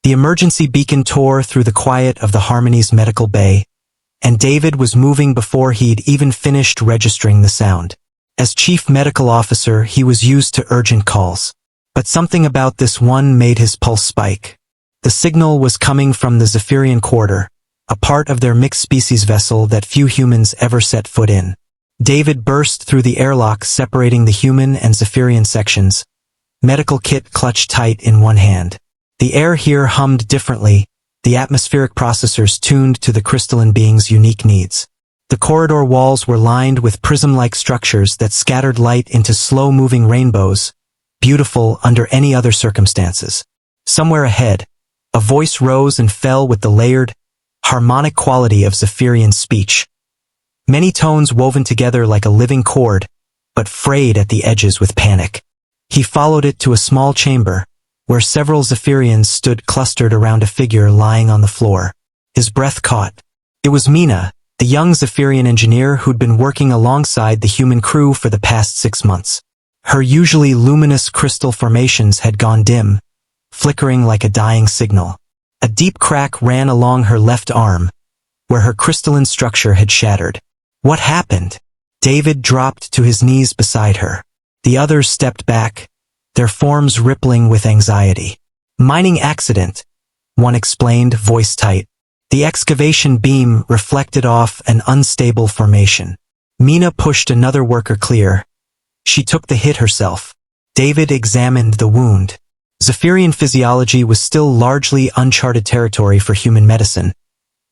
The emergency beacon tore through the quiet of the Harmony's medical bay, and David was moving before he'd even finished registering the sound. As chief medical officer, he was used to urgent calls. But something about this one made his pulse spike. The signal was coming from the Zephirian quarter, a part of their mixed-species vessel that few humans ever set foot in. David burst through the airlock separating the human and Zephirian sections, medical kit clutched tight in one hand. The air here hummed differently, the atmospheric processors tuned to the crystalline being's unique needs. The corridor walls were lined with prism-like structures that scattered light into slow-moving rainbows, beautiful under any other circumstances. Somewhere ahead, a voice rose and fell with the layered, harmonic quality of Zephirian speech. Many tones woven together like a living chord, but frayed at the edges with panic. He followed it to a small chamber, where several Zephirians stood clustered around a figure lying on the floor. His breath caught. It was Mina, the young Zephirian engineer who'd been working alongside the human crew for the past 6 months. Her usually luminous crystal formations had gone dim, flickering like a dying signal. A deep crack ran along her left arm, where her crystalline structure had shattered. What happened? David dropped to his knees beside her. The others stepped back, their forms rippling with anxiety. Mining accident, one explained, voice tight. The excavation beam reflected off an unstable formation. Mina pushed another worker clear. She took the hit herself. David examined the wound. Zephirian physiology was still largely uncharted territory for human medicine,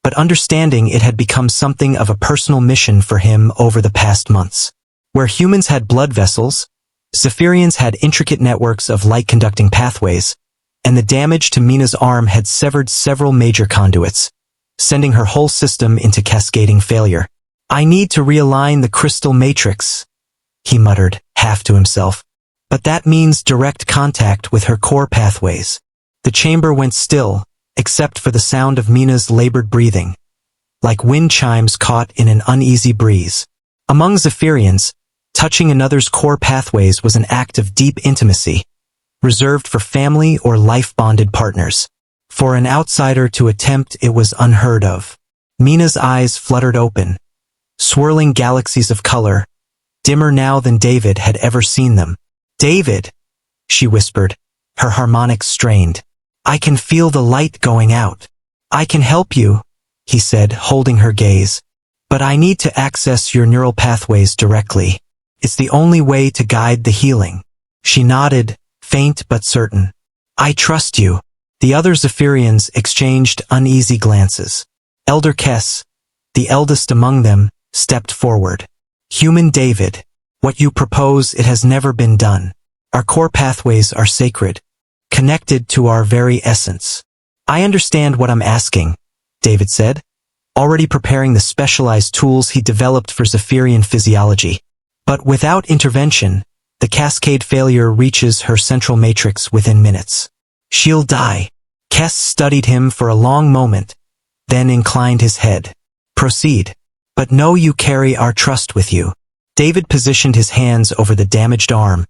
but understanding it had become something of a personal mission for him over the past months. Where humans had blood vessels, Zephirians had intricate networks of light-conducting pathways, and the damage to Mina's arm had severed several major conduits, sending her whole system into cascading failure. "I need to realign the crystal matrix," he muttered, half to himself. "But that means direct contact with her core pathways." The chamber went still, except for the sound of Mina's labored breathing, like wind chimes caught in an uneasy breeze. Among Zephirians, touching another's core pathways was an act of deep intimacy, reserved for family or life-bonded partners. For an outsider to attempt it was unheard of. Mina's eyes fluttered open, swirling galaxies of color, dimmer now than David had ever seen them. "David," she whispered, her harmonics strained. "I can feel the light going out." "I can help you," he said, holding her gaze. "But I need to access your neural pathways directly. It's the only way to guide the healing." She nodded, faint but certain. "I trust you." The other Zephirians exchanged uneasy glances. Elder Kess, the eldest among them, stepped forward. "Human David, what you propose, it has never been done. Our core pathways are sacred, connected to our very essence." "I understand what I'm asking," David said, already preparing the specialized tools he developed for Zephirian physiology. "But without intervention, the cascade failure reaches her central matrix within minutes. She'll die." Kess studied him for a long moment, then inclined his head. "Proceed. But know you carry our trust with you." David positioned his hands over the damaged arm,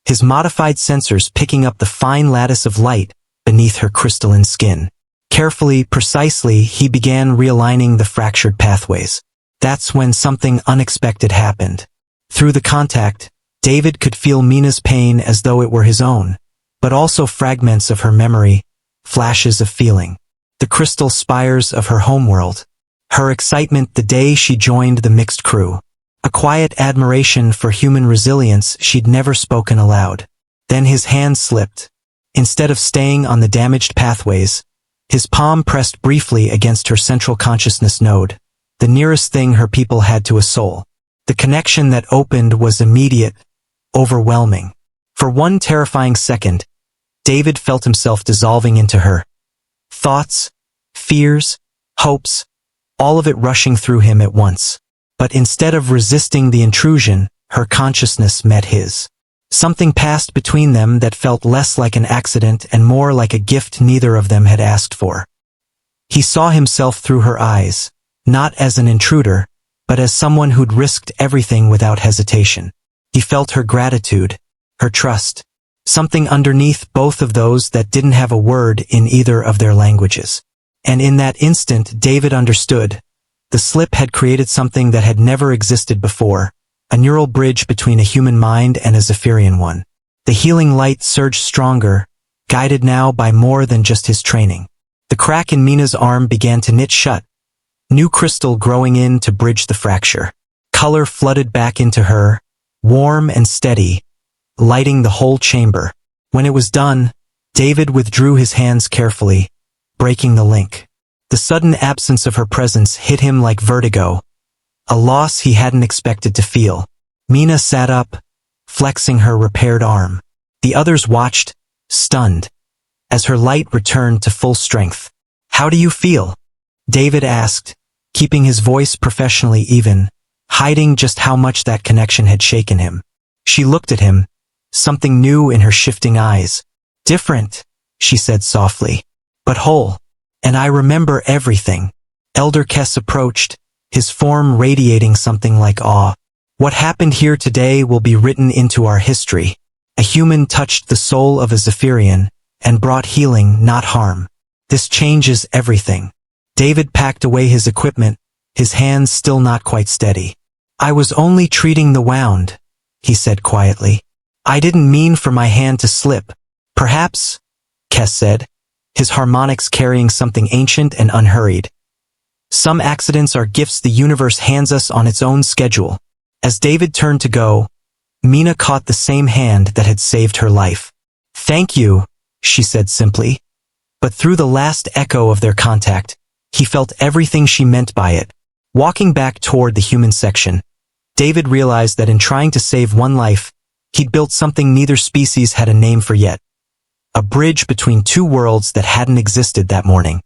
his modified sensors picking up the fine lattice of light beneath her crystalline skin. Carefully, precisely, he began realigning the fractured pathways. That's when something unexpected happened. Through the contact, David could feel Mina's pain as though it were his own, but also fragments of her memory, flashes of feeling. The crystal spires of her homeworld. Her excitement the day she joined the mixed crew. A quiet admiration for human resilience she'd never spoken aloud. Then his hand slipped. Instead of staying on the damaged pathways, his palm pressed briefly against her central consciousness node, the nearest thing her people had to a soul. The connection that opened was immediate, overwhelming. For one terrifying second, David felt himself dissolving into her. Thoughts, fears, hopes, all of it rushing through him at once. But instead of resisting the intrusion, her consciousness met his. Something passed between them that felt less like an accident and more like a gift neither of them had asked for. He saw himself through her eyes, not as an intruder, but as someone who'd risked everything without hesitation. He felt her gratitude, her trust, something underneath both of those that didn't have a word in either of their languages. And in that instant, David understood. The slip had created something that had never existed before, a neural bridge between a human mind and a Zephirian one. The healing light surged stronger, guided now by more than just his training. The crack in Mina's arm began to knit shut, new crystal growing in to bridge the fracture. Color flooded back into her, warm and steady, lighting the whole chamber. When it was done, David withdrew his hands carefully, breaking the link. The sudden absence of her presence hit him like vertigo, a loss he hadn't expected to feel. Mina sat up, flexing her repaired arm. The others watched, stunned, as her light returned to full strength. "How do you feel?" David asked, keeping his voice professionally even, hiding just how much that connection had shaken him. She looked at him, something new in her shifting eyes. "Different," she said softly, "but whole. And I remember everything." Elder Kess approached, his form radiating something like awe. "What happened here today will be written into our history. A human touched the soul of a Zephirian and brought healing, not harm. This changes everything." David packed away his equipment, his hands still not quite steady. "I was only treating the wound," he said quietly. "I didn't mean for my hand to slip." "Perhaps," Kess said, his harmonics carrying something ancient and unhurried. "Some accidents are gifts the universe hands us on its own schedule." As David turned to go, Mina caught the same hand that had saved her life. "Thank you," she said simply. But through the last echo of their contact, he felt everything she meant by it. Walking back toward the human section, David realized that in trying to save one life, he'd built something neither species had a name for yet. A bridge between two worlds that hadn't existed that morning.